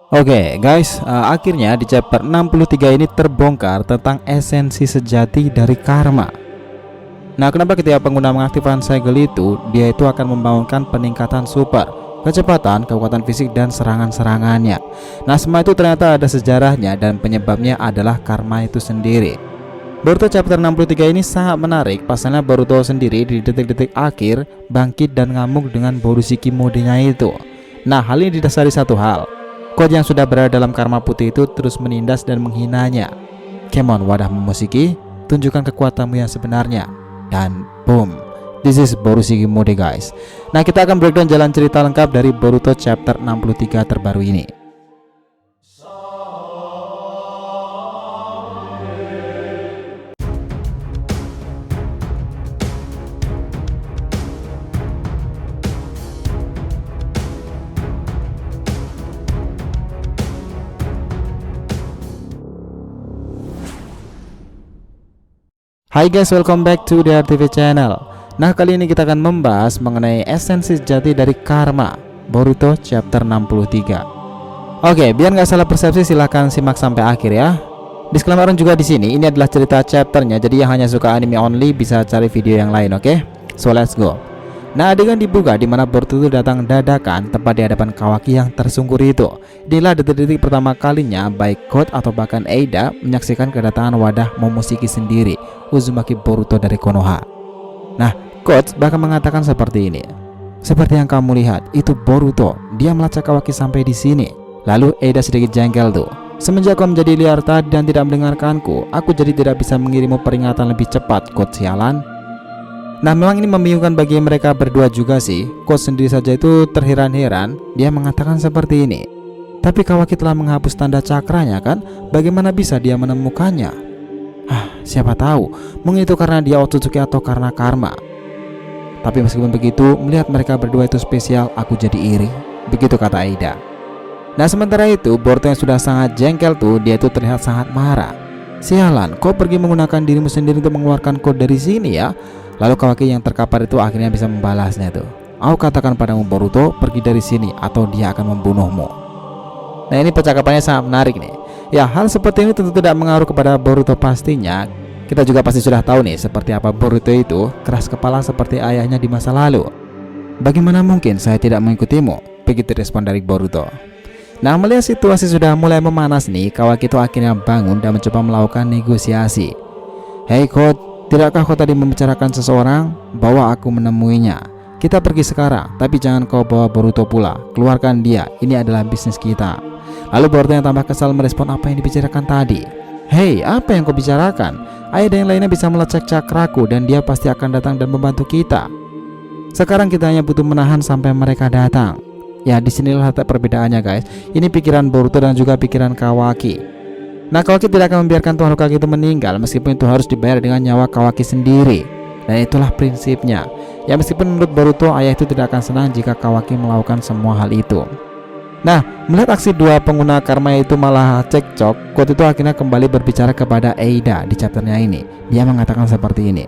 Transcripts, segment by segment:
Oke guys, akhirnya di chapter 63 ini terbongkar tentang esensi sejati dari karma. Nah, kenapa ketika pengguna mengaktifkan segel itu, dia itu akan membangunkan peningkatan super, kecepatan, kekuatan fisik, dan serangan-serangannya. Nah, semua itu ternyata ada sejarahnya dan penyebabnya adalah karma itu sendiri. Boruto chapter 63 ini sangat menarik. Pasalnya Boruto sendiri di detik-detik akhir bangkit dan ngamuk dengan Borushiki modenya itu. Nah, hal ini didasari satu hal. Quote yang sudah berada dalam karma putih itu terus menindas dan menghinanya. Come on wadah Momoshiki, tunjukkan kekuatanmu yang sebenarnya. Dan boom, this is Borushiki mode guys. Nah, kita akan breakdown jalan cerita lengkap dari Boruto chapter 63 terbaru ini. Hai guys, welcome back to the RTV channel. Nah, kali ini kita akan membahas mengenai esensi sejati dari karma, Boruto chapter 63. Oke, biar nggak salah persepsi silahkan simak sampai akhir ya. Disclaimer juga di sini, ini adalah cerita chapternya, jadi yang hanya suka anime only bisa cari video yang lain, oke? So let's go. Nah, adegan dibuka di mana Boruto itu datang dadakan tepat di hadapan Kawaki yang tersungkur itu. Inilah detik-detik pertama kalinya baik Code atau bahkan Eida menyaksikan kedatangan wadah Momoshiki sendiri, Uzumaki Boruto dari Konoha. Nah, Code bahkan mengatakan seperti ini. Seperti yang kamu lihat, itu Boruto. Dia melacak Kawaki sampai di sini. Lalu Eida sedikit jengkel tuh. Semenjak kau menjadi liar tadi dan tidak mendengarkanku, aku jadi tidak bisa mengirimmu peringatan lebih cepat, Code sialan. Nah, memang ini membingungkan bagi mereka berdua juga sih. Code sendiri saja itu terheran-heran. Dia mengatakan seperti ini. Tapi Kawaki telah menghapus tanda cakranya kan? Bagaimana bisa dia menemukannya? Siapa tahu, mungkin itu karena dia Otsutsuki atau karena karma. Tapi meskipun begitu, melihat mereka berdua itu spesial, aku jadi iri. Begitu kata Eida. Nah, sementara itu Boruto yang sudah sangat jengkel tuh, dia itu terlihat sangat marah. Sialan, kau pergi menggunakan dirimu sendiri untuk mengeluarkan Code dari sini ya. Lalu Kawaki yang terkapar itu akhirnya bisa membalasnya tuh. Aku katakan padamu Boruto, pergi dari sini atau dia akan membunuhmu. Nah, ini percakapannya sangat menarik nih. Ya, hal seperti ini tentu tidak mengaruh kepada Boruto pastinya. Kita juga pasti sudah tahu nih seperti apa Boruto itu keras kepala seperti ayahnya di masa lalu. Bagaimana mungkin saya tidak mengikutimu? Begitu respon dari Boruto. Nah, melihat situasi sudah mulai memanas nih, Kawaki itu akhirnya bangun dan mencoba melakukan negosiasi. Hey Code, tidakkah kau tadi membicarakan seseorang? Bawa aku menemuinya. Kita pergi sekarang, tapi jangan kau bawa Boruto pula. Keluarkan dia, ini adalah bisnis kita. Lalu Boruto yang tambah kesal merespon apa yang dibicarakan tadi. Hei, apa yang kau bicarakan? Ayah dan yang lainnya bisa melacak cakraku dan dia pasti akan datang dan membantu kita. Sekarang kita hanya butuh menahan sampai mereka datang. Ya, disinilah letak perbedaannya guys. Ini pikiran Boruto dan juga pikiran Kawaki. Nah, Kawaki tidak akan membiarkan Tuan Hokage itu meninggal meskipun itu harus dibayar dengan nyawa Kawaki sendiri. Dan itulah prinsipnya. Ya, meskipun menurut Boruto ayah itu tidak akan senang jika Kawaki melakukan semua hal itu. Nah, melihat aksi dua pengguna karma itu malah cekcok, Code itu akhirnya kembali berbicara kepada Eida di chapternya ini. Dia mengatakan seperti ini.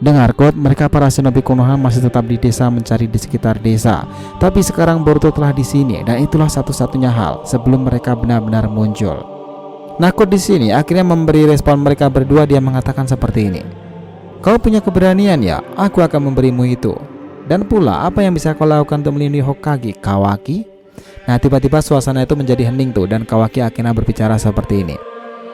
Dengar Code, mereka para shinobi Konoha masih tetap di desa mencari di sekitar desa. Tapi sekarang Boruto telah di sini dan itulah satu-satunya hal sebelum mereka benar-benar muncul. Nah, Code di sini akhirnya memberi respon mereka berdua. Dia mengatakan seperti ini. Kau punya keberanian ya? Aku akan memberimu itu. Dan pula apa yang bisa kau lakukan untuk melindungi Hokage, Kawaki? Nah, tiba-tiba suasana itu menjadi hening tuh dan Kawaki akhirnya berbicara seperti ini.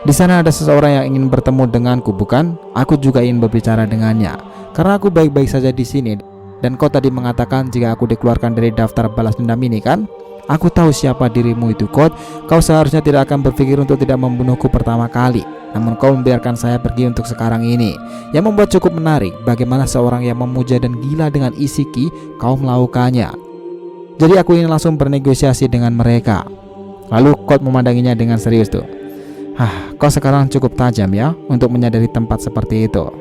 Di sana ada seseorang yang ingin bertemu denganku, bukan? Aku juga ingin berbicara dengannya. Karena aku baik-baik saja di sini. Dan kau tadi mengatakan jika aku dikeluarkan dari daftar balas dendam ini kan? Aku tahu siapa dirimu itu, Code. Kau seharusnya tidak akan berpikir untuk tidak membunuhku pertama kali. Namun kau membiarkan saya pergi untuk sekarang ini. Yang membuat cukup menarik bagaimana seorang yang memuja dan gila dengan Isiki kau melakukannya. Jadi aku ingin langsung bernegosiasi dengan mereka. Lalu Code memandanginya dengan serius tuh. Kau sekarang cukup tajam ya untuk menyadari tempat seperti itu.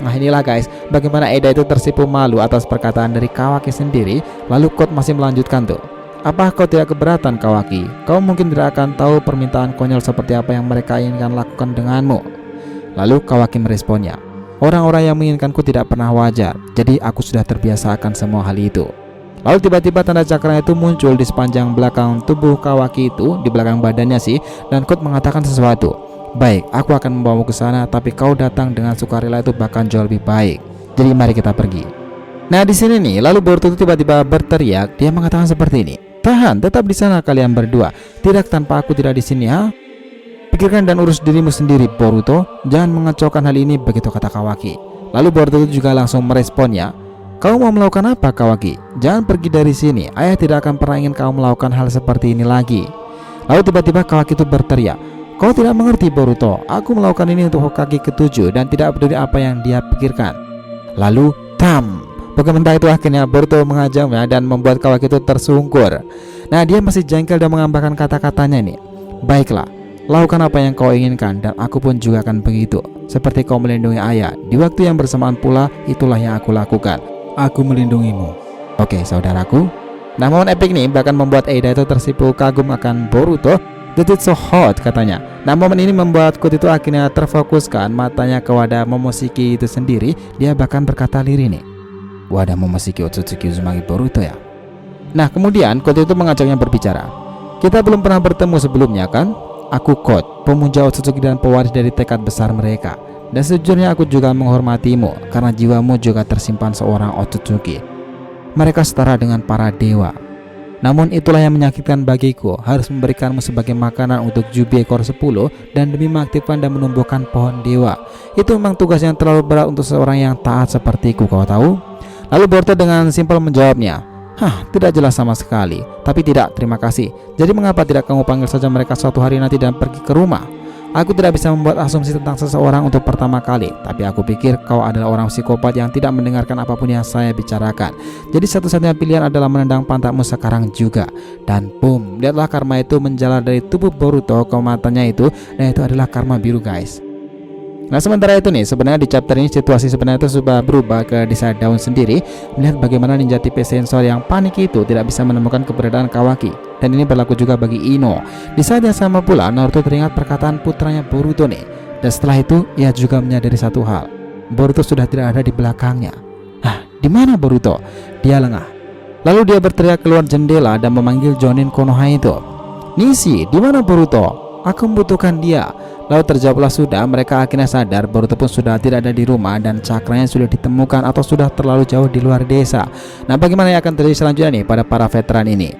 Nah, inilah guys, bagaimana Eida itu tersipu malu atas perkataan dari Kawaki sendiri. Lalu Code masih melanjutkan tuh. Apa kau tidak keberatan Kawaki? Kau mungkin tidak akan tahu permintaan konyol seperti apa yang mereka inginkan lakukan denganmu. Lalu Kawaki meresponnya. Orang-orang yang menginginkanku tidak pernah wajar. Jadi aku sudah terbiasa akan semua hal itu. Lalu tiba-tiba tanda cakra itu muncul di sepanjang belakang tubuh Kawaki itu, di belakang badannya sih, dan Quote mengatakan sesuatu. Baik, aku akan membawamu ke sana, tapi kau datang dengan sukarela itu bahkan jauh lebih baik. Jadi mari kita pergi. Nah di sini nih, lalu Boruto itu tiba-tiba berteriak. Dia mengatakan seperti ini. Tahan, tetap di sana kalian berdua. Tidak tanpa aku tidak di sini, ha? Pikirkan dan urus dirimu sendiri, Boruto. Jangan mengacaukan hal ini, begitu kata Kawaki. Lalu Boruto itu juga langsung meresponnya. Kau mau melakukan apa, Kawaki? Jangan pergi dari sini. Ayah tidak akan pernah ingin kau melakukan hal seperti ini lagi. Lalu tiba-tiba Kawaki itu berteriak. Kau tidak mengerti, Boruto. Aku melakukan ini untuk Hokage ke-7 dan tidak peduli apa yang dia pikirkan. Lalu, tam. Bagaimana itu akhirnya Boruto mengajaknya dan membuat Kawaki itu tersungkur. Nah, dia masih jengkel dan mengambahkan kata-katanya nih. Baiklah, lakukan apa yang kau inginkan dan aku pun juga akan begitu. Seperti kau melindungi ayah, di waktu yang bersamaan pula itulah yang aku lakukan. Aku melindungimu. Oke, saudaraku. Nah, momen epik nih bahkan membuat Eida itu tersipu kagum akan Boruto. This is so hot katanya. Nah, momen ini membuat Quote itu akhirnya terfokuskan matanya ke wadah Momoshiki itu sendiri. Dia bahkan berkata lirih nih. Wadah Momoshiki Otsutsuki Uzumaki Boruto ya. Nah, kemudian Quote itu mengajaknya berbicara. Kita belum pernah bertemu sebelumnya kan? Aku Quote, pemuja Otsutsuki dan pewaris dari tekad besar mereka. Dan sejujurnya aku juga menghormatimu karena jiwamu juga tersimpan seorang Otsutsuki. Mereka setara dengan para dewa. Namun itulah yang menyakitkan bagiku, harus memberikanmu sebagai makanan untuk Jubi ekor 10 dan demi mengaktifkan dan menumbuhkan pohon dewa. Itu memang tugas yang terlalu berat untuk seorang yang taat sepertiku, kau tahu? Lalu Boruto dengan simpel menjawabnya. Hah, tidak jelas sama sekali. Tapi tidak, terima kasih. Jadi mengapa tidak kamu panggil saja mereka suatu hari nanti dan pergi ke rumah? Aku tidak bisa membuat asumsi tentang seseorang untuk pertama kali, tapi aku pikir kau adalah orang psikopat yang tidak mendengarkan apapun yang saya bicarakan. Jadi satu-satunya pilihan adalah menendang pantatmu sekarang juga. Dan boom, lihatlah karma itu menjalar dari tubuh Boruto ke matanya itu, dan itu adalah karma biru, guys. Nah, sementara itu nih, sebenarnya di chapter ini situasi sebenarnya itu sudah berubah ke desa daun sendiri. Melihat bagaimana ninja tipe sensor yang panik itu tidak bisa menemukan keberadaan Kawaki. Dan ini berlaku juga bagi Ino. Di saat yang sama pula Naruto teringat perkataan putranya Boruto nih. Dan setelah itu ia juga menyadari satu hal. Boruto sudah tidak ada di belakangnya. Hah, di mana Boruto? Dia lengah. Lalu dia berteriak keluar jendela dan memanggil Jonin Konoha itu. Nishi, di mana Boruto? Aku membutuhkan dia. Lalu terjawablah sudah, mereka akhirnya sadar Boruto pun sudah tidak ada di rumah dan cakranya sudah ditemukan atau sudah terlalu jauh di luar desa. Nah, bagaimana yang akan terjadi selanjutnya nih pada para veteran ini?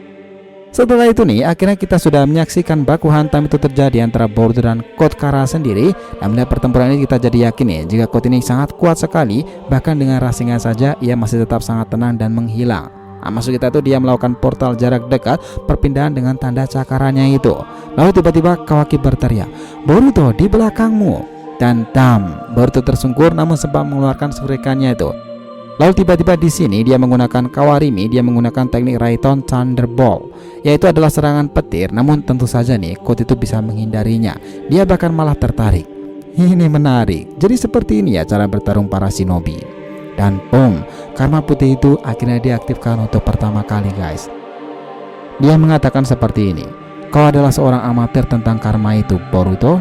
Setelah itu nih, akhirnya kita sudah menyaksikan baku hantam itu terjadi antara Boruto dan Code Kara sendiri. Dan melihat pertempuran ini kita jadi yakin nih, jika Code ini sangat kuat sekali, bahkan dengan rasingan saja ia masih tetap sangat tenang dan menghilang. Nah, maksud kita itu dia melakukan portal jarak dekat perpindahan dengan tanda cakaranya itu. Lalu tiba-tiba Kawaki berteriak, Boruto di belakangmu. Dan tam, Boruto tersungkur namun sempat mengeluarkan surikannya itu. Lalu tiba-tiba di sini dia menggunakan Kawarimi, dia menggunakan teknik Raiton Thunderbolt, yaitu adalah serangan petir. Namun tentu saja nih, Code itu bisa menghindarinya. Dia bahkan malah tertarik. Ini menarik. Jadi seperti ini ya cara bertarung para shinobi. Dan boom, karma putih itu akhirnya diaktifkan untuk pertama kali, guys. Dia mengatakan seperti ini. Kau adalah seorang amatir tentang karma itu, Boruto.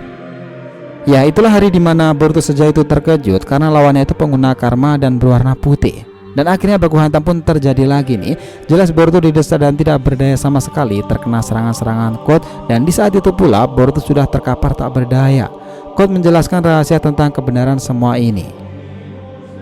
Ya, itulah hari dimana Boruto sejak itu terkejut karena lawannya itu pengguna karma dan berwarna putih. Dan akhirnya baku hantam pun terjadi lagi nih. Jelas Boruto didesak dan tidak berdaya sama sekali, terkena serangan-serangan Code. Dan di saat itu pula Boruto sudah terkapar tak berdaya. Code menjelaskan rahasia tentang kebenaran semua ini.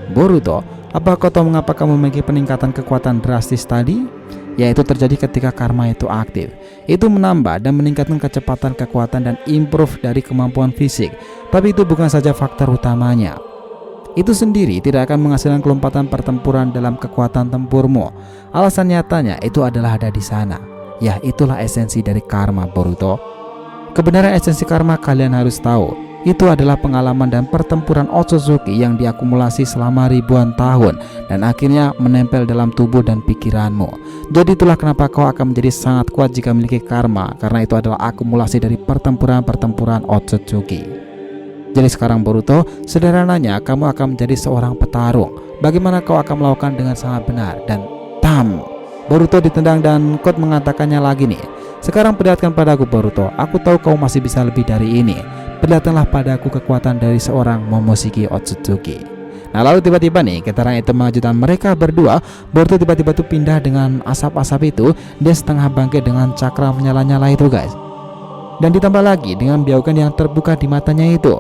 Boruto, apa kau tahu mengapa kamu memiliki peningkatan kekuatan drastis tadi? Yaitu terjadi ketika karma itu aktif. Itu menambah dan meningkatkan kecepatan, kekuatan, dan improve dari kemampuan fisik. Tapi itu bukan saja faktor utamanya. Itu sendiri tidak akan menghasilkan kelompatan pertempuran dalam kekuatan tempurmu. Alasan nyatanya itu adalah ada di sana. Ya, itulah esensi dari karma, Boruto. Kebenaran esensi karma kalian harus tahu. Itu adalah pengalaman dan pertempuran Otsutsuki yang diakumulasi selama ribuan tahun dan akhirnya menempel dalam tubuh dan pikiranmu. Jadi itulah kenapa kau akan menjadi sangat kuat jika memiliki karma, karena itu adalah akumulasi dari pertempuran-pertempuran Otsutsuki. Jadi sekarang Boruto, sederhananya kamu akan menjadi seorang petarung. Bagaimana kau akan melakukan dengan sangat benar. Dan tam, Boruto ditendang dan Code mengatakannya lagi nih. Sekarang perlihatkan padaku Boruto, aku tahu kau masih bisa lebih dari ini. Perlihatkanlah padaku kekuatan dari seorang Momoshiki Otsutsuki. Nah lalu tiba-tiba nih keterangan itu mengejutkan mereka berdua. Boruto tiba-tiba tuh pindah dengan asap-asap itu. Dia setengah bangkit dengan cakra menyala-nyala itu guys. Dan ditambah lagi dengan Byakugan yang terbuka di matanya itu.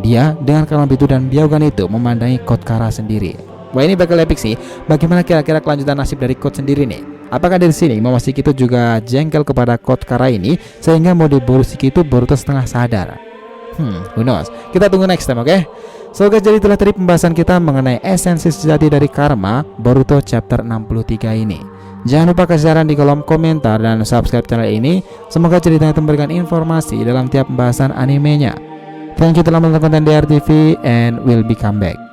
Dia dengan kalem itu dan Byakugan itu memandangi Code Kara sendiri. Wah ini bakal epic sih. Bagaimana kira-kira kelanjutan nasib dari Code Sendiri nih? Apakah dari sini Momoshiki itu juga jengkel kepada Code Kara ini sehingga mau diborosiki itu Boruto setengah sadar? Who knows? Kita tunggu next time, oke? So guys, jadi itulah tadi pembahasan kita mengenai esensi sejati dari karma Boruto chapter 63 ini. Jangan lupa kasih saran di kolom komentar dan subscribe channel ini. Semoga ceritanya itu memberikan informasi dalam tiap pembahasan animenya. Thank you telah menonton konten DRTV and we'll be come back.